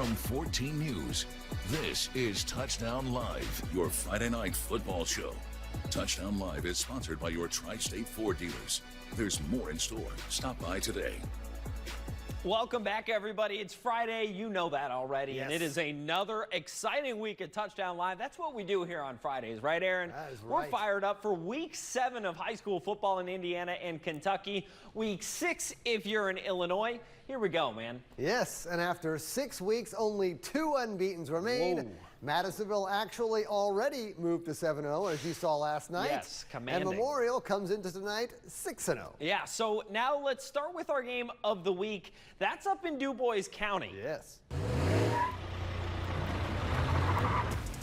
From 14 News, this is Touchdown Live, your Friday night football show. Touchdown Live is sponsored by your Tri-State Ford dealers. There's more in store. Stop by today. Welcome back, everybody. It's Friday. You know that already. Yes. And it is another exciting week at Touchdown Live. That's what we do here on Fridays, right, Aaron? That is We're right. fired up for Week 7 of high school football in Indiana and Kentucky. Week 6 if you're in Illinois. Here we go, man. Yes, and after 6 weeks, only 2 unbeatens remain. Whoa. Madisonville actually already moved to 7-0, as you saw last night. Yes, commanding. And Memorial comes into tonight 6-0. Yeah, so now let's start with our game of the week. That's up in DuBois County. Yes.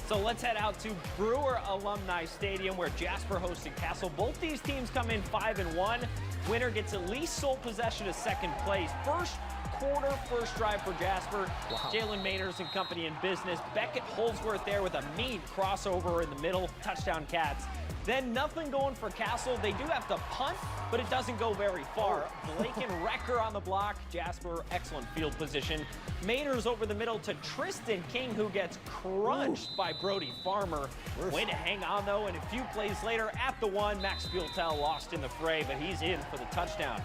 So let's head out to Brewer Alumni Stadium where Jasper hosted Castle. Both these teams come in 5-1. Winner gets at least sole possession of second place. First quarter, first drive for Jasper. Wow. Jalen Mainers and company in business. Beckett Holsworth there with a mean crossover in the middle. Touchdown Cats. Then nothing going for Castle. They do have to punt, but it doesn't go very far. Blake and Recker on the block. Jasper, excellent field position. Mainers over the middle to Tristan King, who gets crunched by Brody Farmer. Way to hang on, though, and a few plays later at the one, Max Bueltel lost in the fray, but he's in for the touchdown.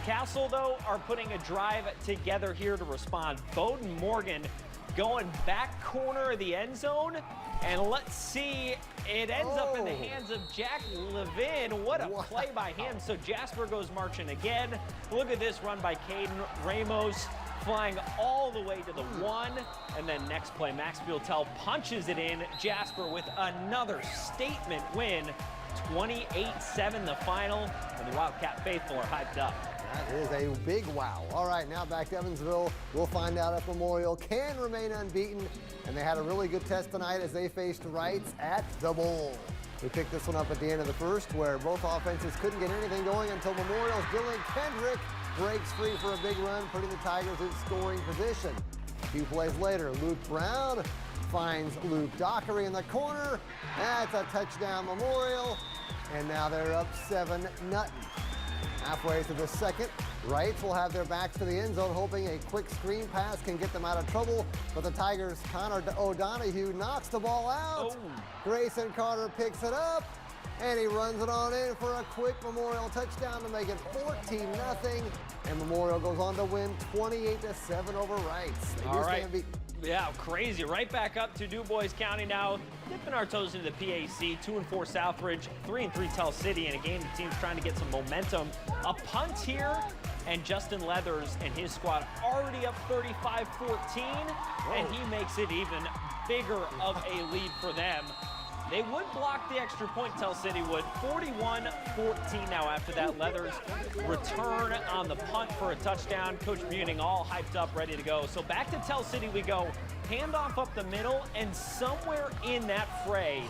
Castle, though, are putting a drive together here to respond. Bowden Morgan going back corner of the end zone, and let's see, it ends up in the hands of Jack Levin. What a play by him. So Jasper goes marching again. Look at this run by Caden Ramos, flying all the way to the one, and then next play, Max Bueltel punches it in. Jasper with another statement win, 28-7 the final, and the Wildcat faithful are hyped up. That is a big wow. All right, now back to Evansville. We'll find out if Memorial can remain unbeaten. And they had a really good test tonight as they faced Wrights at the Bowl. We picked this one up at the end of the first, where both offenses couldn't get anything going until Memorial's Dylan Kendrick breaks free for a big run, putting the Tigers in scoring position. A few plays later, Luke Brown finds Luke Dockery in the corner. That's a touchdown, Memorial. And now they're up 7-0. Halfway through the second, Wrights will have their backs to the end zone, hoping a quick screen pass can get them out of trouble. But the Tigers' Connor O'Donohue knocks the ball out. Grayson Carter picks it up, and he runs it on in for a quick Memorial touchdown to make it 14-0. And Memorial goes on to win 28-7 over Wrights. All right. Yeah, crazy. Right back up to DuBois County now. Dipping our toes into the PAC. 2-4 Southridge, 3-3 Tell City in a game the team's trying to get some momentum. A punt here, and Justin Leathers and his squad already up 35-14, and he makes it even bigger of a lead for them. They would block the extra point, Tell City would. 41-14 now after that. Leathers return on the punt for a touchdown. Coach Buning all hyped up, ready to go. So back to Tell City we go. Handoff up the middle, and somewhere in that fray,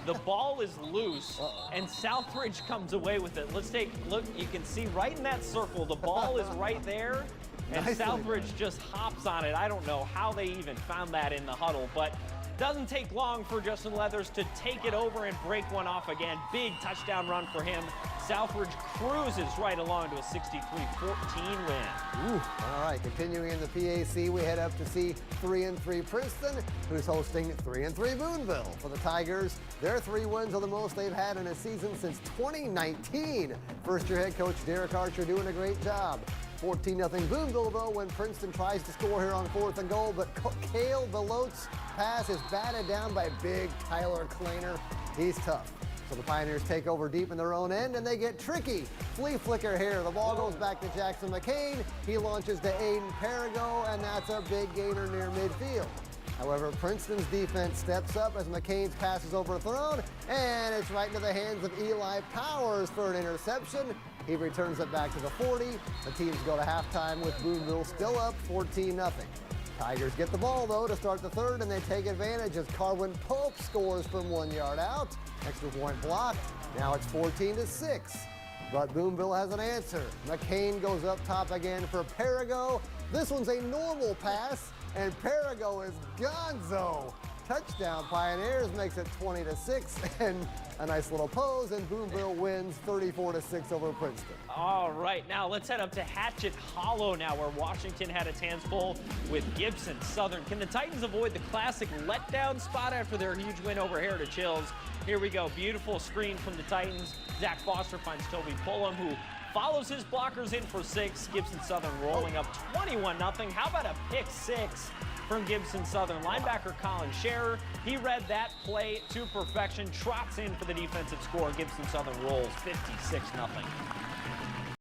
the ball is loose, and Southridge comes away with it. Let's take a look. You can see right in that circle, the ball is right there, and Southridge just hops on it. I don't know how they even found that in the huddle, but doesn't take long for Justin Leathers to take it over and break one off again. Big touchdown run for him. Southridge cruises right along to a 63-14 win. All right, continuing in the PAC, we head up to see 3-3 Princeton, who's hosting 3-3 Boonville. For the Tigers, their 3 wins are the most they've had in a season since 2019. First-year head coach Derek Archer doing a great job. 14-0 Boonville, though, when Princeton tries to score here on 4th and goal, but Cale Velote's pass is batted down by big Tyler Kleiner. He's tough. So the Pioneers take over deep in their own end, and they get tricky. Flea flicker here. The ball goes back to Jackson McCain. He launches to Aiden Perigo, and that's a big gainer near midfield. However, Princeton's defense steps up as McCain's pass is overthrown, and it's right into the hands of Eli Powers for an interception. He returns it back to the 40. The teams go to halftime with Boonville still up 14-0. Tigers get the ball, though, to start the third, and they take advantage as Carwin Pope scores from 1 yard out. Extra point blocked. Now it's 14-6. But Boonville has an answer. McCain goes up top again for Perigo. This one's a normal pass, and Perigo is gonzo. touchdown. Pioneers makes it 20-6, and a nice little pose, and Boonville wins 34-6 over Princeton. All right, now let's head up to Hatchet Hollow now, where Washington had its hands full with Gibson Southern. Can the Titans avoid the classic letdown spot after their huge win over Heritage Hills? Here we go, beautiful screen from the Titans. Zach Foster finds Toby Pullum, who follows his blockers in for 6. Gibson Southern rolling up 21-0. How about a pick 6 from Gibson Southern? Linebacker Colin Scherer, he read that play to perfection, trots in for the defensive score. Gibson Southern rolls 56-0.